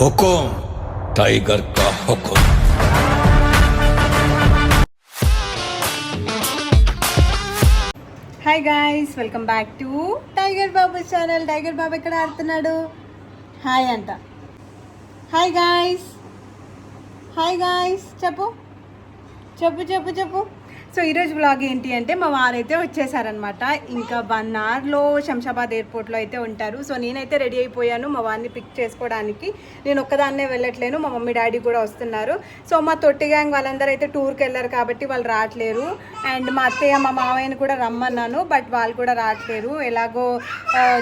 हुकुम Tiger का हुकुम। Hi guys, welcome back to Tiger Babu channel. Tiger Babu ఎక్కడ ఆడుతున్నాడు? హాయ్ అంట. హాయ్ గాయ్స్, హాయ్ గాయ్స్, చెప్పు చెప్పు చెప్పు చెప్పు. సో ఈరోజు బ్లాగ్ ఏంటి అంటే, మా వారైతే వచ్చేసారనమాట. ఇంకా 1 అవర్లో శంషాబాద్ ఎయిర్పోర్ట్లో అయితే ఉంటారు. సో నేనైతే రెడీ అయిపోయాను మా వారిని పిక్ చేసుకోవడానికి. నేను ఒక్కదాన్నే వెళ్ళట్లేను, మా మమ్మీ డాడీ కూడా వస్తున్నారు. సో మా తొట్టి గ్యాంగ్ వాళ్ళందరూ అయితే టూర్కి వెళ్ళారు కాబట్టి వాళ్ళు రావట్లేరు. అండ్ మా అత్తయ్య మా మావయ్యని కూడా రమ్మన్నాను, బట్ వాళ్ళు కూడా రావట్లేరు. ఎలాగో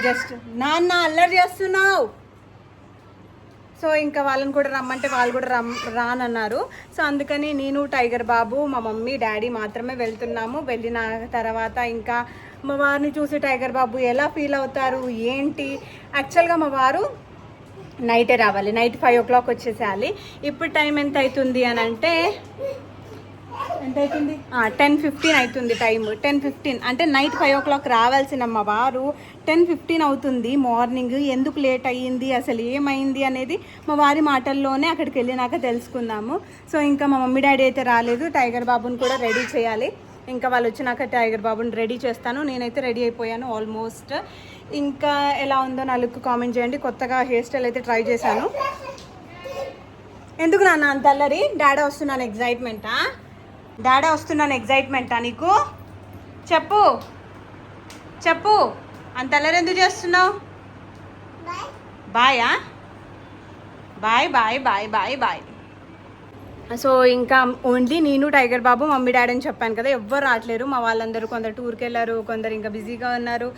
జస్ట్ నాన్న అల్లరి చేస్తున్నావు. సో ఇంకా వాళ్ళని కూడా రమ్మంటే వాళ్ళు కూడా రానన్నారు. సో అందుకని నేను, టైగర్ బాబు, మా మమ్మీ డాడీ మాత్రమే వెళ్తున్నాము. వెళ్ళిన తర్వాత ఇంకా మా వారిని చూసి టైగర్ బాబు ఎలా ఫీల్ అవుతారు ఏంటి. యాక్చువల్గా మా వారు నైటే రావాలి, నైట్ 5 o'clock వచ్చేసేయాలి. ఇప్పుడు టైం ఎంత అవుతుంది అని అంటే, ఎంత అవుతుంది? 10:15 అవుతుంది టైం. 10:15 అంటే నైట్ 5 o'clock రావాల్సిన మా వారు 10:15 అవుతుంది మార్నింగ్. ఎందుకు లేట్ అయ్యింది, అసలు ఏమైంది అనేది మా వారి మాటల్లోనే అక్కడికి వెళ్ళినాక తెలుసుకుందాము. సో ఇంకా మా మమ్మీ డాడీ అయితే రాలేదు, టైగర్ బాబుని కూడా రెడీ చేయాలి. ఇంకా వాళ్ళు వచ్చినాక టైగర్ బాబుని రెడీ చేస్తాను. నేనైతే రెడీ అయిపోయాను ఆల్మోస్ట్. ఇంకా ఎలా ఉందో నా లుక్ కామెంట్ చేయండి. కొత్తగా హెయిర్ స్టైల్ అయితే ట్రై చేశాను. ఎందుకు నాన్న అంత అల్లరి? డాడీ వస్తున్నాను ఎగ్జైట్మెంటా? డాడీ వస్తున్నాను ఎగ్జైట్మెంటా నీకు? చెప్పు చెప్పు, అంత అల్లరి ఎందుకు చేస్తున్నావు? బాయా? Bye bye bye bye bye. So ఇంకా ఓన్లీ నేను, టైగర్ బాబు, మమ్మీ డాడీ అని చెప్పాను కదా, ఎవ్వరు రావట్లేరు. మా వాళ్ళందరూ కొందరు టూర్కి వెళ్ళారు, కొందరు ఇంకా బిజీగా ఉన్నారు.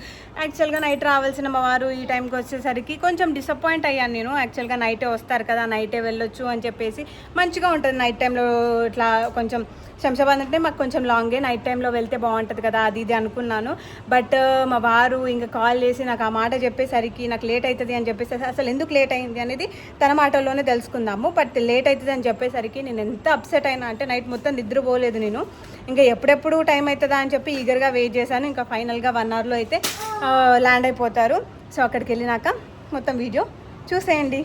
యాక్చువల్గా నైట్ రావాల్సిన మా వారు ఈ టైంకి వచ్చేసరికి కొంచెం డిసప్పాయింట్ అయ్యాను నేను. యాక్చువల్గా నైటే వస్తారు కదా, నైటే వెళ్ళొచ్చు అని చెప్పేసి. మంచిగా ఉంటుంది నైట్ టైంలో. ఇట్లా కొంచెం శంషాబాద్ అంటే మాకు కొంచెం లాంగే, నైట్ టైంలో వెళ్తే బాగుంటుంది కదా అది ఇది అనుకున్నాను. బట్ మా వారు ఇంకా కాల్ చేసి నాకు ఆ మాట చెప్పేసరికి నాకు లేట్ అవుతుంది అని చెప్పేసి, అసలు ఎందుకు లేట్ అయింది అనేది తన మాటల్లోనే తెలుసుకుందాము. బట్ లేట్ అవుతుంది అని చెప్పేసరికి నేను ఎంత అప్సెట్ అయినా అంటే, నైట్ మొత్తం నిద్రపోలేదు నేను. ఇంకా ఎప్పుడెప్పుడు టైం అవుతుందా అని చెప్పి ఈగర్గా వెయిట్ చేశాను. ఇంకా ఫైనల్గా 1 అవర్లో అయితే ల్యాండ్ అయిపోతారు. సో అక్కడికి వెళ్ళినాక మొత్తం వీడియో చూసేయండి.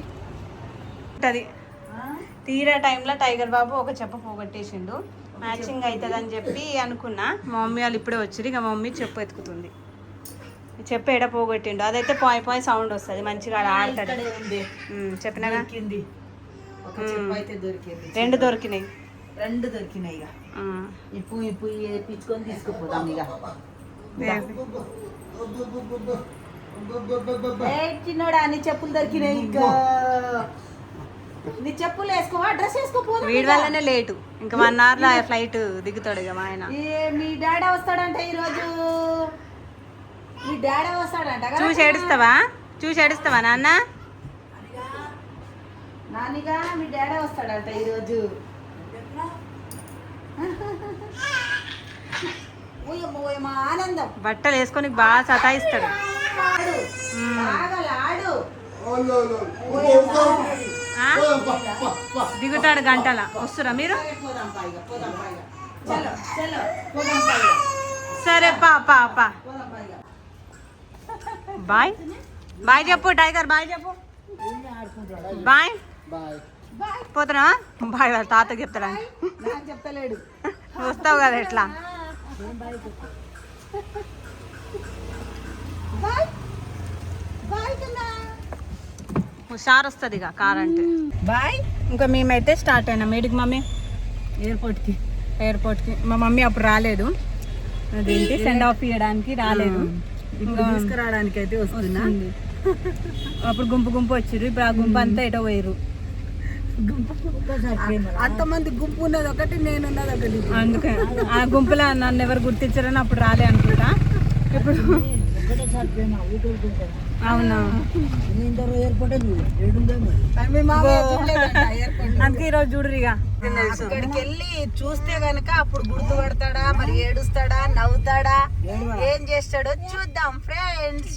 ఉంటుంది తీరా టైంలో టైగర్ బాబు ఒక చెప్ప పోగొట్టేసిండు. మ్యాచింగ్ అవుతుందని చెప్పి అనుకున్నా. మా మమ్మీ వాళ్ళు ఇప్పుడే వచ్చారు. ఇక మా మమ్మీ చెప్పు ఎత్తుకుతుంది. చెప్పు ఎడ పోగొట్టిండు, అదైతే పాయ్ పాయ్ సౌండ్ వస్తుంది, మంచిగా ఆడతాడు. చెప్పినాగా 2 దొరికినాయి. 2 దొరికినాయి. ఇప్పు పిచ్చుకొని తీసుకుపోదాం. చిన్నోడా నీ చెప్పులు దొరికినాయి. ఇంకా నీ చెప్పులు వేసుకోవా, డ్రెస్ వేసుకోపో. వీడి వల్లనే లేటు. ఇంకా 1 అవర్లో ఫ్లైట్ దిగుతాడు ఇక మా ఆయన. మీ డాడీ వస్తాడంట ఈరోజు. మీ డాడీ వస్తాడంట. చూసి ఏడుస్తావా నాన్న? నానిగా మీ డాడీ వస్తాడంట ఈరోజు. మా ఆనందం. బట్టలు వేసుకొని బాగా సతాయిస్తాడు. దిగుతాడు గంటల. వస్తురా మీరు? సరే పా. బాయ్ బాయ్ చెప్పు టైగర్, బాయ్ చెప్పు. బాయ్ పోతున్నా. బాయ్ వాళ్ళ తాతకి చెప్తాడు. చెప్తలేడు. వస్తావు కదా ఎట్లా? హుషారు వస్తుంది ఇక కార్ అంటే. బాయ్. ఇంకా మేమైతే స్టార్ట్ అయినాం. ఏడికి మమ్మీ? ఎయిర్పోర్ట్కి. మా మమ్మీ అప్పుడు రాలేదు, అదేంటి సెండ్ ఆఫ్ ఇవ్వడానికి రాలేదు. ఇంకా తీసుకురావడానికి అయితే వస్తున్నా. అప్పుడు గుంపు వచ్చిర్రు. ఇప్పుడు ఆ గుంపు అంతా ఎటో పోయారు. అంతమంది గుంపు ఉన్నది ఒకటి, నేనున్నది ఒకటి. అందుకే ఆ గుంపులో నన్ను ఎవరు గుర్తించారని అప్పుడు రాలే అనుకుంటా. ఇప్పుడు అవునా? అందుకే ఈరోజు చూడరిగా. అక్కడికి వెళ్ళి చూస్తే గనక అప్పుడు గుర్తుపడతాడా, మరి ఏడుస్తాడా, నవ్వుతాడా, ఏం చేస్తాడో చూద్దాం ఫ్రెండ్స్.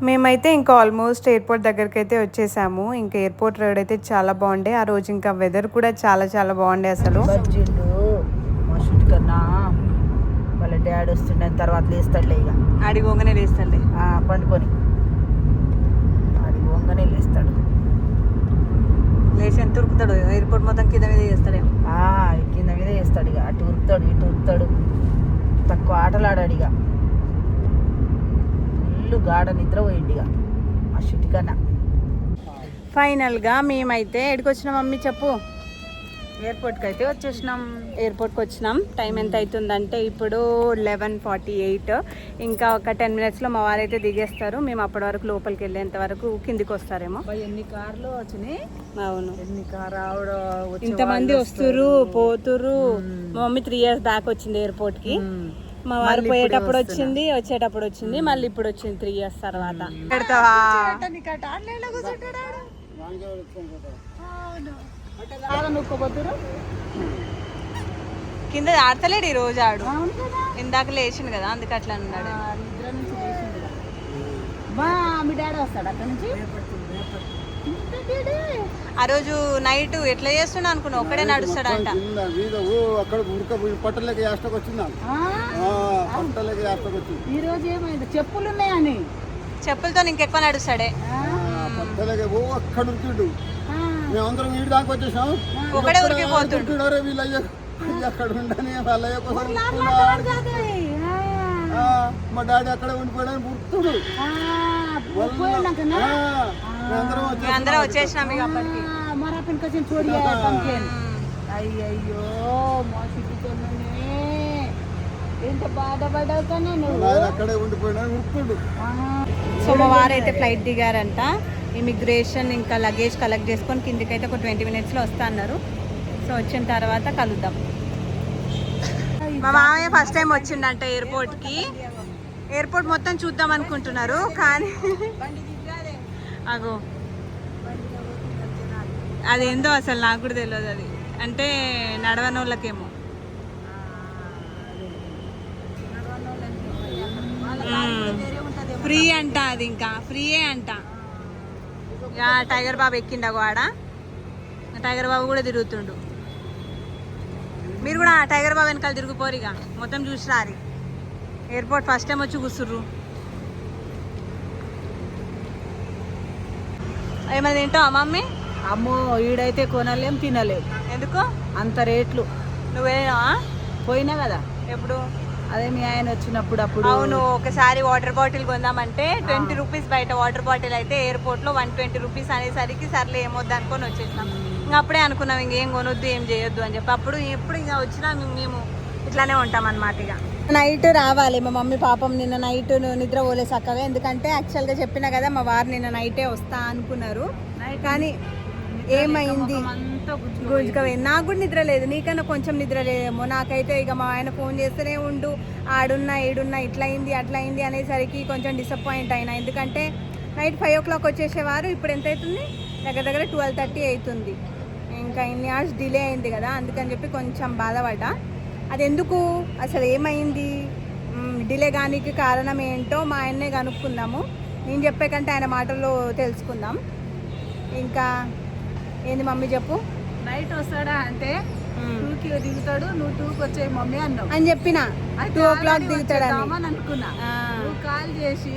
మేమైతే ఇంకా ఆల్మోస్ట్ ఎయిర్పోర్ట్ దగ్గరికి అయితే వచ్చేసాము. ఇంకా ఎయిర్పోర్ట్ రోడ్ అయితే చాలా బాగుండే ఆ రోజు. ఇంకా వెదర్ కూడా చాలా చాలా బాగుండే అసలు. బజ్జీలు మా షూట్ కన్నా వాళ్ళ డాడీ వస్తుండే తర్వాత లేస్తాడులే, ఇక ఆడికి వంగనే లేస్తాడులే, పండుకొని ఆడికి వంగనే లేస్తాడు. లేచి ఎంత ఉరుకుతాడు, ఎయిర్పోర్ట్ మొత్తం కింద మీద చేస్తాడేమో. కింద మీద చేస్తాడు, ఇక అటు ఉరుకుతాడు ఇటు ఉరుకుతాడు, తక్కువ ఆటలు ఆడాడు. ఇక ఫుల్ గాఢ నిద్ర పోయింది ఇక మా షూట్ కన్నా. ఫైనల్గా మేమైతే ఎక్కడికి వచ్చినాం మమ్మీ చెప్పు? ఎయిర్పోర్ట్కి అయితే వచ్చేసినాం. ఎయిర్పోర్ట్కి వచ్చినాం. టైం ఎంత అవుతుందంటే ఇప్పుడు 11:48. ఇంకా ఒక 10 minutesలో మా వారైతే దిగేస్తారు. మేము అప్పటి వరకు లోపలికి వెళ్ళేంత వరకు కిందికి వస్తారేమో. ఎన్ని కార్లు వచ్చినాయి. అవును, ఎన్ని కార్ ఆవిడ ఇంతమంది వస్తురు పోతురు. మా మమ్మీ 3 years బ్యాక్ వచ్చింది ఎయిర్పోర్ట్కి. మా వారు పోయేటప్పుడు వచ్చింది, వచ్చేటప్పుడు వచ్చింది, మళ్ళీ ఇప్పుడు వచ్చింది 3 years తర్వాత. కింద ఆడతలేడు ఈ రోజు, ఆడు ఇందాక లేచిండు కదా అందుకు అట్లా అన్నాడు. నిద్ర నుంచి లేచిండు. మీ డాడీ వస్తాడు అక్కడ నుంచి. ఆ రోజు నైట్ ఎట్లా చేస్తున్నా అనుకున్నా, ఒక్కడే నడుస్తాడంట. ఈ రోజు ఏమైంది, చెప్పులు ఉన్నాయని చెప్పులతో ఇంకెక్కువ నడుస్తాడే. మేమందరం వీడి దాకా వచ్చేసాం, ఒకడే ఉరికిపోతుండు. మా డాడీ అక్కడే ఉండిపోయాడని గుర్తుడు. అందరం వచ్చేసినాం ఇక అప్పటికి. అయ్యయ్యో మా సిటీతోనే ఎంత బాధపడవుతానే నువ్వు. అక్కడే ఉండిపోయాడని గుర్తుడు. సో మా వారైతే ఫ్లైట్ దిగారంట. ఇమిగ్రేషన్ ఇంకా లగేజ్ కలెక్ట్ చేసుకొని కిందికైతే ఒక 20 minutesలో వస్తా అన్నారు. సో వచ్చిన తర్వాత కలుద్దాం. మా మామయ్య ఫస్ట్ టైం వచ్చిండంట ఎయిర్పోర్ట్కి. ఎయిర్పోర్ట్ మొత్తం చూద్దాం అనుకుంటున్నారు కానీ అగో అదేందో అసలు నాకు కూడా తెలియదు. అది అంటే నడవని వాళ్ళకేమో. ఫ్రీ అంట, అది ఇంకా ఫ్రీయే అంట. టైగర్ బాబు ఎక్కిండగో ఆడ. టైగర్ బాబు కూడా తిరుగుతుండు. మీరు కూడా టైగర్ బాబు వెనకాల తిరిగిపోరు, ఇక మొత్తం చూసి రారి. ఎయిర్పోర్ట్ ఫస్ట్ టైం వచ్చి కూర్చుర్రు. ఏమైనా తింటావా మమ్మీ? అమ్మో ఈడైతే కొనలేం తినలేం. ఎందుకు అంత రేట్లు. నువ్వేనా పోయినా కదా ఎప్పుడు? అదే మీ ఆయన వచ్చినప్పుడు. అప్పుడు అవును, ఒకసారి వాటర్ బాటిల్ కొందామంటే 20 rupees బయట వాటర్ బాటిల్ అయితే ఎయిర్పోర్ట్లో 120 rupees అనేసరికి సర్లే ఏమొద్దు అనుకొని వచ్చేసినాం. ఇంకా అప్పుడే అనుకున్నాం ఇంకేం కొనొద్దు ఏం చేయొద్దు అని చెప్పి. అప్పుడు ఎప్పుడు ఇంకా వచ్చినా మేము ఇట్లానే ఉంటాం అన్నమాట. ఇక నైట్ రావాలి మా మమ్మీ పాపం. నిన్న నైట్ నిద్ర పోలే చక్కగా. ఎందుకంటే యాక్చువల్గా చెప్పినా కదా మా వారు నిన్న నైటే వస్తా అనుకున్నారు. కానీ ఏమైంది గుంజుకపోయింది. నాకు కూడా నిద్ర లేదు, నీకన్నా కొంచెం నిద్ర లేదేమో. నాకైతే ఇక మా ఆయన ఫోన్ చేస్తూనే ఉండు, ఆడున్నా ఈడున్నా ఇట్లా అయింది అట్లా అయింది అనేసరికి కొంచెం డిసప్పాయింట్ అయినా. ఎందుకంటే నైట్ 5 o'clock వచ్చేసేవారు. ఇప్పుడు ఎంత అవుతుంది? దగ్గర దగ్గర 12:30 అవుతుంది. ఇంకా ఇన్ని అవర్స్ డిలే అయింది కదా, అందుకని చెప్పి కొంచెం బాధపడ్డా. అది ఎందుకు అసలు ఏమైంది, డిలే కానీకి కారణం ఏంటో మా ఆయన్నే కనుక్కుందాము. నేను చెప్పే కంటే ఆయన మాటల్లో తెలుసుకుందాం. ఇంకా ఏంది మమ్మీ చెప్పు? నైట్ వస్తాడా అంటే 2కి దిగుతాడు, నువ్వు 2కి వచ్చే మమ్మీ అన్నావు అని చెప్పిన. 2 o'clock దిగుతాడని అనుకున్నా. కాల్ చేసి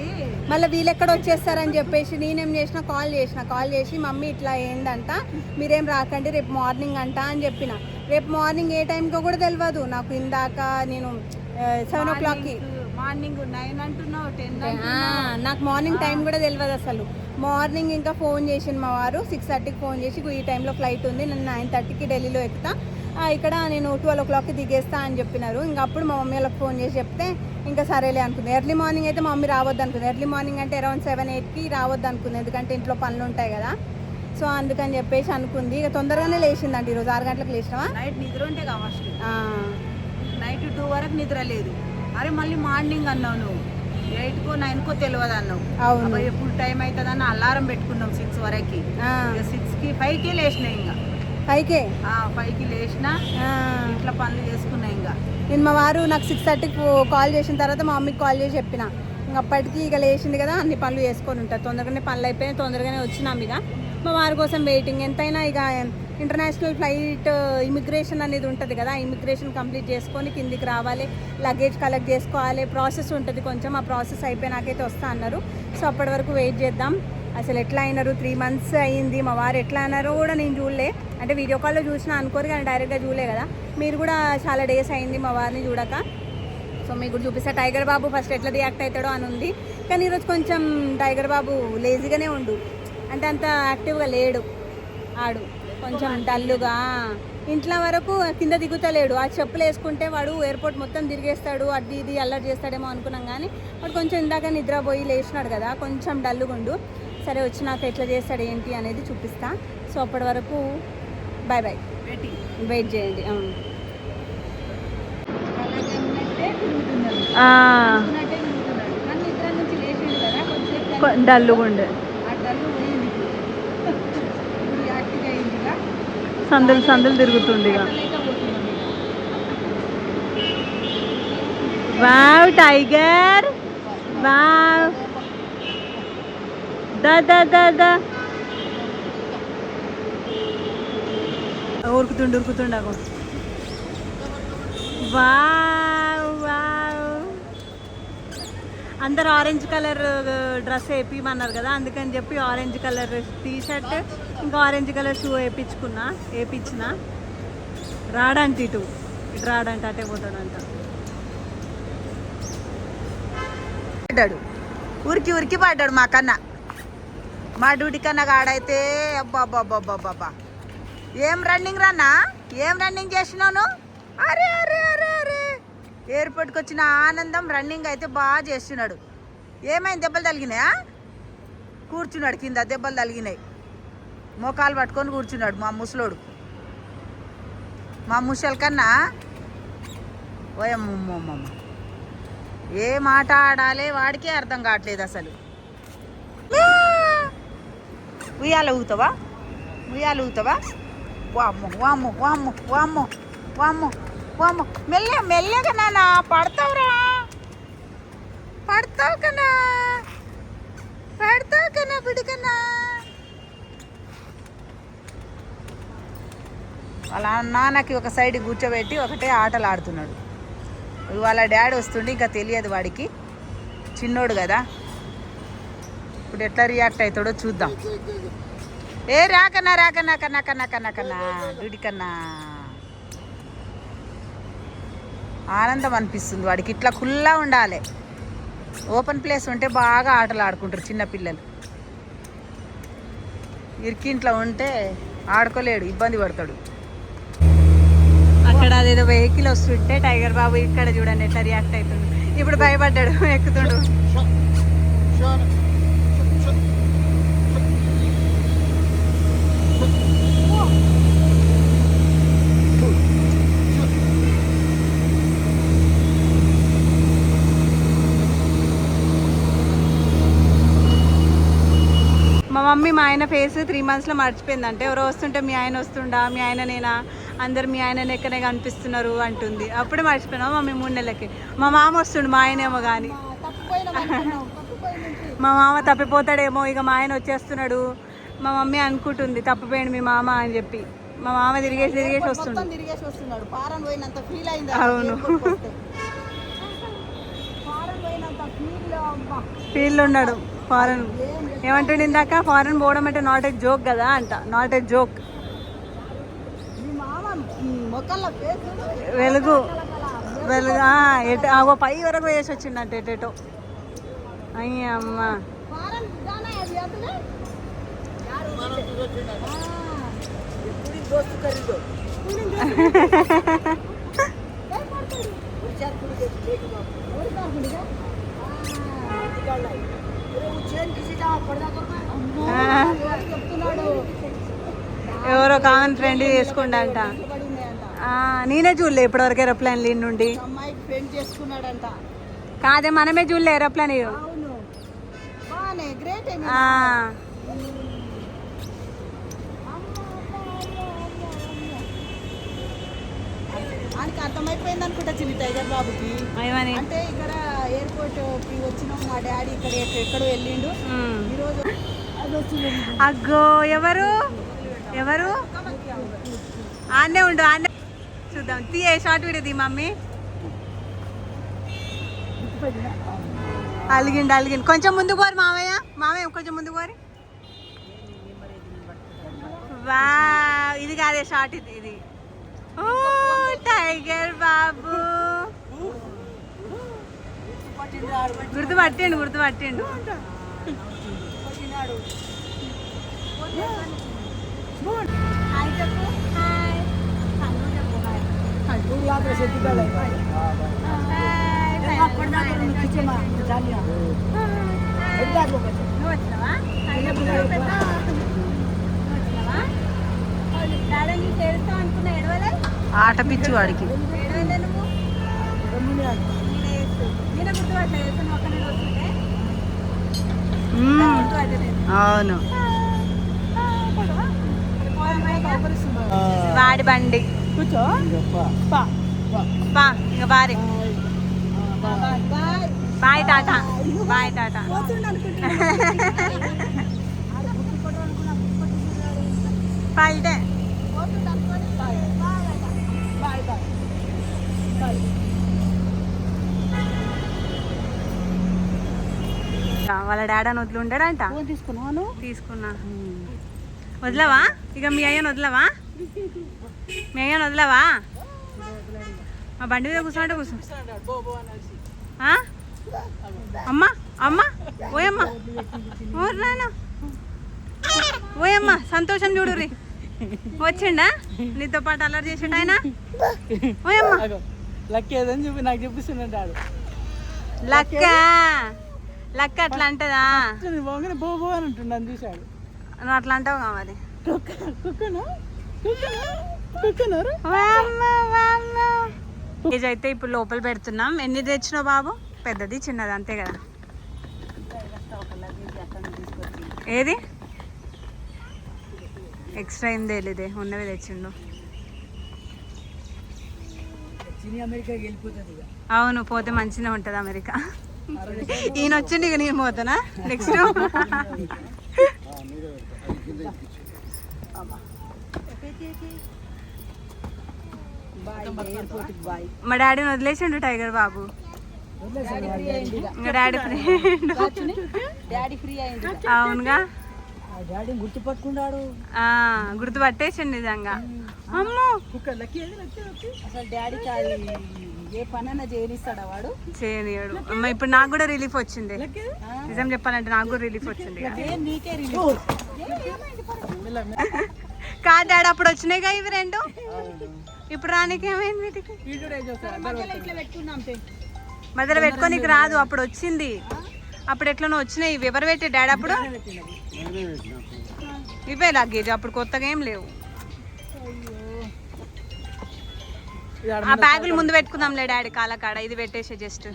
మళ్ళీ వీళ్ళెక్కడ వచ్చేస్తారని చెప్పేసి నేనేం చేసిన, కాల్ చేసి మమ్మీ ఇట్లా ఏందంట, మీరేం రాకండి రేపు మార్నింగ్ అంట అని చెప్పిన. రేపు మార్నింగ్ ఏ టైంకో కూడా తెలియదు నాకు. ఇందాక నేను 7 o'clockకి మార్నింగ్ 9 అంటున్నావు, 10 నాకు మార్నింగ్ టైం కూడా తెలియదు అసలు. మార్నింగ్ ఇంకా ఫోన్ చేసింది మా వారు 6:30కి ఫోన్ చేసి, ఈ టైంలో ఫ్లైట్ ఉంది, నేను 9:30కి ఢిల్లీలో ఎక్కుతా, ఇక్కడ నేను 12 o'clockకి దిగేస్తా అని చెప్పినారు. ఇంకా అప్పుడు మా మమ్మీ వాళ్ళకి ఫోన్ చేసి చెప్తే ఇంకా సరేలే అనుకుంది. ఎర్లీ మార్నింగ్ అయితే మా మమ్మీ రావద్దు అనుకుంది. ఎర్లీ మార్నింగ్ అంటే అరౌండ్ 7-8కి రావద్దు అనుకుంది, ఎందుకంటే ఇంట్లో పనులు ఉంటాయి కదా. సో అందుకని చెప్పేసి అనుకుంది. ఇక తొందరగానే లేచిందండి ఈరోజు. 6 గంటలకు లేచినావా? నైట్ నిద్ర ఉంటే కావచ్చు. నైట్ 2 వరకు నిద్ర లేదు. అరే మళ్ళీ మార్నింగ్ అన్నావు నువ్వు, 8కో 9కో తెలియదు అన్నావు. అవును, ఎప్పుడు టైం అవుతుందని అలారం పెట్టుకున్నాం 6 వరకు. 6కి 5కే లేచినా. ఇంకా 5కి లేచినా ఇట్లా పనులు చేసుకున్నా. ఇంకా నేను మా వారు నాకు 6:30కి కాల్ చేసిన తర్వాత మా మమ్మీకి కాల్ చేసి చెప్పిన, అప్పటికి ఇక లేచింది కదా, అన్ని పనులు చేసుకొని ఉంటారు. తొందరగానే పనులు అయిపోయి తొందరగానే వచ్చినాం. ఇక మా వారి కోసం వెయిటింగ్. ఎంతైనా ఇక ఇంటర్నేషనల్ ఫ్లైట్ ఇమిగ్రేషన్ అనేది ఉంటుంది కదా, ఇమిగ్రేషన్ కంప్లీట్ చేసుకొని కిందికి రావాలి, లగేజ్ కలెక్ట్ చేసుకోవాలి, ప్రాసెస్ ఉంటుంది కొంచెం. ఆ ప్రాసెస్ అయిపోయినాకైతే వస్తా అన్నారు. సో అప్పటి వరకు వెయిట్ చేద్దాం. అసలు ఎట్లా అయినారు, 3 months అయ్యింది. మా వారు ఎట్లా అయినారో కూడా నేను చూడలే. అంటే వీడియో కాల్లో చూసినా అనుకోరు కానీ డైరెక్ట్గా చూడలే కదా. మీరు కూడా చాలా డేస్ అయింది మా వారిని చూడక. సో మీకు కూడా చూపిస్తా. టైగర్ బాబు ఫస్ట్ ఎట్లా రియాక్ట్ అవుతాడో అని ఉంది. కానీ ఈరోజు కొంచెం టైగర్ బాబు లేజీగానే ఉండు, అంటే అంత యాక్టివ్గా లేడు. ఆడు కొంచెం డల్లుగా, ఇంట్లో వరకు కింద దిగుతలేడు. ఆ చెప్పులు వేసుకుంటే వాడు ఎయిర్పోర్ట్ మొత్తం తిరిగేస్తాడు, అది ఇది అల్లరి చేస్తాడేమో అనుకున్నాం. కానీ వాడు కొంచెం ఇందాక నిద్రపోయి లేచినాడు కదా, కొంచెం డల్లుగుండు. సరే వచ్చినాక ఎట్లా చేస్తాడు ఏంటి అనేది చూపిస్తా. సో అప్పటి వరకు బాయ్ బాయ్, వెయిట్ చేయండి. డల్లుగుండు, సందులు సందులు తిరుగుతుంది. ఇక వావ్ టైగర్, వావ్ దా ఉరుకుతుండకు. వావ్ వావ్, అందరు ఆరెంజ్ కలర్ డ్రెస్ వేపిమన్నారు కదా, అందుకని చెప్పి ఆరెంజ్ కలర్ టీషర్ట్ ఇంకా ఆరెంజ్ కలర్ షూ వేయించిన. రాడంట ఇటు రాడంట, అటే పోతాడంట. పడ్డాడు, ఉరికి పడ్డాడు మా కన్నా. మా డ్యూటీ కన్నా కాడైతే అబ్బాబ్బాబ్బాబ్బా ఏం రన్నింగ్ చేసినాను. అరే అరే అరే అరే, ఎయిర్పోర్ట్కి వచ్చిన ఆనందం రన్నింగ్ అయితే బాగా చేస్తున్నాడు. ఏమైంది, దెబ్బలు తగిలినాయా? కూర్చున్నాడు కింద, దెబ్బలు తగిలినాయి. మోకాలు పట్టుకొని కూర్చున్నాడు మా ముసలోడు. మా ముసలి కన్నా ఓయమ్మమ్మ, ఏ మాట ఆడాలి వాడికే అర్థం కావట్లేదు అసలు. ఉయ్యాల ఊగుతావా? వామ్మో వామ్మో వామ్మో వామ్మో వామ్మో వామ్మో, మెల్లగా నాన్న, పడతావు కన్నా బిడికన్నా. వాళ్ళ నాన్నకి ఒక సైడ్ కూర్చోబెట్టి ఒకటే ఆటలు ఆడుతున్నాడు. వాళ్ళ డాడీ వస్తుండే, ఇంకా తెలియదు వాడికి, చిన్నోడు కదా. ఇప్పుడు ఎట్లా రియాక్ట్ అవుతాడో చూద్దాం. ఏ రాకన్నా డ్యూటీ కన్నా ఆనందం అనిపిస్తుంది వాడికి. ఇట్లా కుల్లా ఉండాలి. ఓపెన్ ప్లేస్ ఉంటే బాగా ఆటలు ఆడుకుంటారు చిన్నపిల్లలు. ఇరికింట్లో ఉంటే ఆడుకోలేడు, ఇబ్బంది పడతాడు. అక్కడ అదేదో వెహికల్ వస్తుంటే టైగర్ బాబు ఇక్కడ చూడండి ఎట్లా రియాక్ట్ అవుతుంది. ఇప్పుడు భయపడ్డాడు, ఎక్కుతుండు. మా మమ్మీ మా ఆయన ఫేస్ 3 monthsలో మర్చిపోయిందంటే, ఎవరో వస్తుంటే మీ ఆయన వస్తుండా, మీ ఆయన నేనా, అందరు మీ ఆయన ఎక్కడే కనిపిస్తున్నారు అంటుంది. అప్పుడే మర్చిపోయినా మమ్మీ 3 నెలలకి. మా మామ వస్తుండు, మా ఆయనేమో కానీ మా మామ తప్పిపోతాడేమో, ఇక మా ఆయన వచ్చేస్తున్నాడు. మా మమ్మీ అనుకుంటుంది తప్పిపోయాడు మీ మామ అని చెప్పి. మా మామ తిరిగేసి వస్తున్నాడు. అవును, ఫీల్ ఉన్నాడు. ఫారెన్ ఏమంటుండే ఇందాక, ఫారెన్ పోవడం అంటే నాట్ ఏ జోక్ కదా అంట. Not a joke. వెలుగు ఎటు పై వరకు వేసి వచ్చిందంట ఎటేటో. అయ్యమ్మ, ఎవరో కామన్ ఫ్రెండ్ చేసుకుంటా. నేనే చూడలే ఇప్పటివరకు ఏరోప్లేన్ లీన్ నుండి. కాదే, మనమే చూడలే ఏరోప్లేన్. అర్థమైపోయింది అనుకుంటా చిన్న టైగర్ బాబుకి. ఏమని అంటే ఇక్కడ ఎయిర్పోర్ట్ వచ్చినాం మా డాడీ ఇక్కడ ఎక్కడో వెళ్ళిండు ఈరోజు. అగ్గో ఎవరు ఎవరు ఆనే ఉండు ఆనే చూద్దాం. తీయే షార్ట్ వీడియో తీ మమ్మీ. అలిగిండు కొంచెం ముందుకు పోరు మామయ్య. మామయ్య కొంచెం ముందుకు పోరి. వా ఇది కాదే షార్ట్ ఇది. ఓ టైగర్ బాబు గుర్తుపట్టిండు. హాయ్ చెప్పు. హాయ్ ఆట పిచ్చి వాడికి. అవును వాడి బండి కూర్చో. ఇంకా బారీ. బాయ్ టాటా. బాయ్ టాటా. పల్టే వాళ్ళ డాడీని వదిలి ఉంటాడంట. తీసుకున్నా. వదిలేవా ఇక మీ అయ్యను వదిలేవా? మీ అయ్యను వదిలేవా? మా బండి మీద కూర్చుంటే కూర్చో. అమ్మా అమ్మా ఓయమ్మా ఊరు నాయన ఓయమ్మా సంతోషం చూడుర్రి. వచ్చిండా నీతో పాటు అల్లరి చేసిండు ఆయన. ఓయమ్మా లక్క ఏదని చెప్పి నాకు చూపిస్తున్నాడు. లక్క అట్లా అంటదా? బోబో అని ఉంటుండని చూశాడు. నువ్వు అట్లా అంటావు కావాలి. కేజీ అయితే ఇప్పుడు లోపల పెడుతున్నాం. ఎన్ని తెచ్చినావు బాబు? పెద్దది చిన్నది అంతే కదా. ఏది ఎక్స్ట్రా ఏం తెలియదే, ఉన్నవి తెచ్చిండు. అవును పోతే మంచిగా ఉంటుంది అమెరికా. ఈయన వచ్చిండు ఇక నేను పోతానా నెక్స్ట్. మా డాడీని వదిలేసిండు టైగర్ బాబు. డాడీ ఫ్రీ అవునుగా. గుర్తుపట్టేసిండు నిజంగా. అమ్మో అసలు డాడీకి ఏ పనైనా చేయనిస్తాడా వాడు? చేయనియాడు. అమ్మ ఇప్పుడు నాకు కూడా రిలీఫ్ వచ్చింది. నిజం చెప్పాలంటే నాకు కూడా రిలీఫ్ వచ్చింది. నీకే రిలీఫ్ కాదు డాడీ అప్పుడు వచ్చినాయిగా ఇవి రెండు. ఇప్పుడు రానికి ఏమైంది? వీటికి మధ్యలో పెట్టుకోనికి రాదు. అప్పుడు వచ్చింది. అప్పుడు ఎట్లనో వచ్చినాయి ఇవి. ఎవరు పెట్టి డాడీ అప్పుడు? ఇవే లగేజ్. అప్పుడు కొత్తగా ఏం లేవు. ఆ బ్యాగులు ముందు పెట్టుకుందాంలే డాడీ కాలకాడ. ఇది పెట్టేసే జస్ట్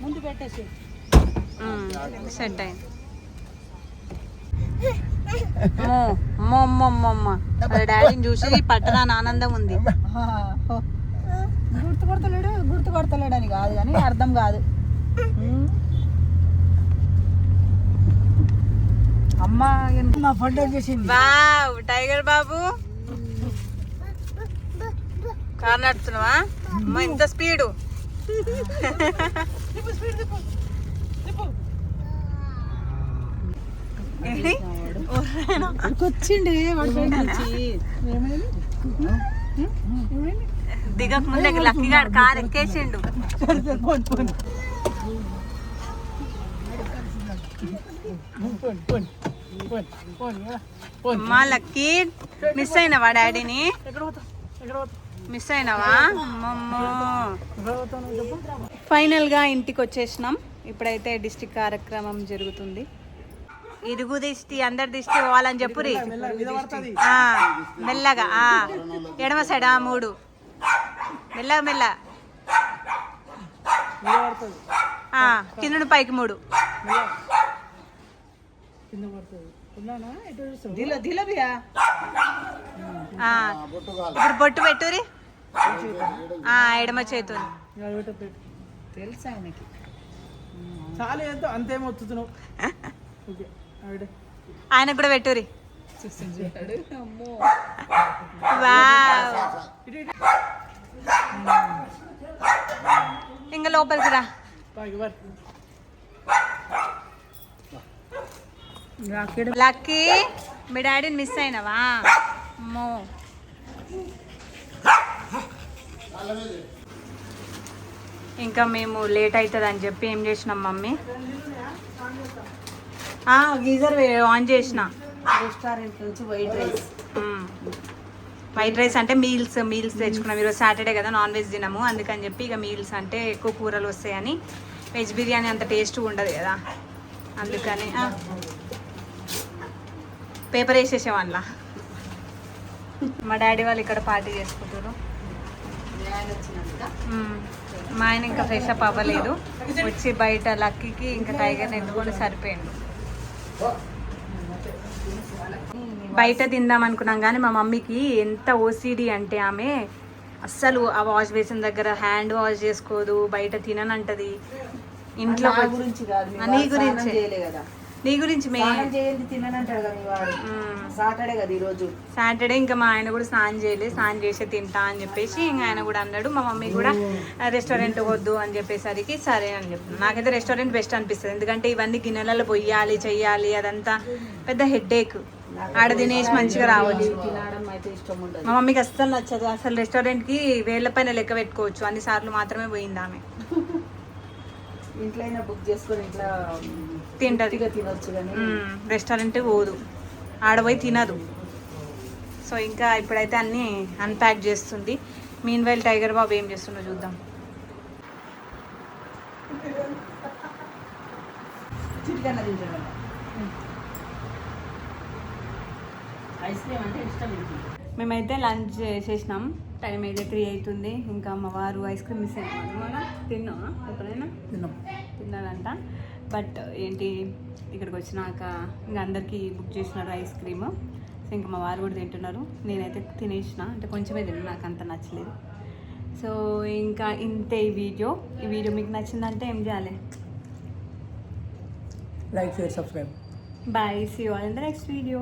ముందు పెట్టేసి సెట్ అయింది. డాడీని చూసి పట్టరాని ఆనందం ఉంది. గుర్తుపడతలేడు అని కాదు కానీ అర్థం కాదు. అమ్మా పండుగ చేసింది. వావ్ టైగర్ బాబు కార్ నడుపుతున్నావా? అమ్మా ఇంత స్పీడు. వచ్చిండే దిగక ముందే లక్కీగా కార్ ఎక్కేసిండు. మా లక్కీ మిస్ అయినవా డాడీని? మిస్ అయినవా? ఫైనల్ గా ఇంటికి వచ్చేసినాం. ఇప్పుడైతే డిస్ట్రిక్ట్ కార్యక్రమం జరుగుతుంది. ఇరుగు దిష్టి అందరి దిష్టి పోవాలని చెప్పురి. మెల్లగా ఎడమ సైడ్ 3 మెల్లగా మెల్ల కింద పైకి 3. ఇప్పుడు బొట్టు పెట్టురి. ఎడమ చేతులు తెలుసు ఆయనకి. చాలా ఎంత అంతేమో వస్తున్నావు. ఓకే ఆవిడ ఆయనకు కూడా పెట్టురి. చూస్తాడు. అమ్మో వావ్. ఇంకా లోపలికి రా. లక్కీ, మీ డాడీని మిస్ అయినావా? అమ్మో. ఇంకా మేము లేట్ అవుతుంది అని చెప్పి ఏం చేసినాం మమ్మీ, గీజర్ ఆన్ చేసిన. రెస్టారెంట్ నుంచి వైట్ రైస్. వైట్ రైస్ అంటే మీల్స్ తెచ్చుకున్నాం. ఈరోజు సాటర్డే కదా, నాన్ వెజ్ తినము, అందుకని చెప్పి ఇక మీల్స్ అంటే ఎక్కువ కూరలు వస్తాయని. వెజ్ బిర్యానీ అంత టేస్ట్ ఉండదు కదా, అందుకని పేపర్ వేసేసాం అందులో. మా డాడీ వాళ్ళు ఇక్కడ పార్టీ చేసుకుంటారు. మా ఆయన ఇంకా ఫ్రెష్ అప్ అవ్వలేదు, వచ్చి బయట లక్కీకి ఇంకా టైగర్ని ఎత్తుకొని సరిపోయిండు. బయట తిందాం అనుకున్నాం కానీ మా మమ్మీకి ఎంత ఓసిడి అంటే ఆమె అస్సలు ఆ వాష్ బేసిన్ దగ్గర హ్యాండ్ వాష్ చేసుకోదు, బయట తిననంటది. ఇంట్లో గురించి కాదు, నీ గురించి, కదా నీ గురించి తిననంటాడు కదా వాడు. సాటర్డే కదా ఈరోజు, సాటర్డే. ఇంకా మా ఆయన కూడా స్నానం చేయలేదు, స్నానం చేసి తింటా అని చెప్పేసి ఇంకా ఆయన కూడా అన్నాడు. మా మమ్మీ కూడా రెస్టారెంట్ వద్దు అని చెప్పేసరికి సరే అని చెప్పాను. నాకైతే రెస్టారెంట్ బెస్ట్ అనిపిస్తుంది, ఎందుకంటే ఇవన్నీ గిన్నెలలో పొయ్యాలి, చెయ్యాలి, అదంతా పెద్ద హెడ్ఏక్. ఆడ తినేసి మంచిగా రావచ్చు. తినడం అయితే ఇష్టం ఉండదు. మా మమ్మీకి అస్సలు నచ్చదు. అసలు రెస్టారెంట్కి వేళ్ళ పైన లెక్క పెట్టుకోవచ్చు, అన్ని సార్లు మాత్రమే పోయింది ఆమె. ఇంట్లో అయినా బుక్ చేసుకొని ఇంట్లో తింటది, తినొచ్చు కానీ రెస్టారెంట్ పోదు, ఆడపోయి తినదు. సో ఇంకా ఇప్పుడైతే అన్నీ అన్ప్యాక్ చేస్తుంది. మీన్ వైల్ టైగర్ బాబు ఏం చేస్తుండో చూద్దాం. చిటికన్నా తింటాడు. ఐస్ క్రీమ్ అంటే ఇష్టం. మేమైతే లంచ్ చేసేసినాం, టైం అయితే 3 అవుతుంది. ఇంకా మా వారు ఐస్ క్రీమ్ మిస్ అయినా మనం తిన్నామా ఎప్పుడైనా? తిన్నారంట. బట్ ఏంటి ఇక్కడికి వచ్చినాక ఇంకా అందరికీ బుక్ చేసినారు ఐస్ క్రీమ్. సో ఇంకా మా వారు కూడా తింటున్నారు. నేనైతే తినేసిన, అంటే కొంచెమే తిన్నా, నాకు అంత నచ్చలేదు. సో ఇంకా ఇంతే ఈ వీడియో మీకు నచ్చిందంటే ఏం చేయాలి? Like, share, subscribe. Bye, see you all in the next video.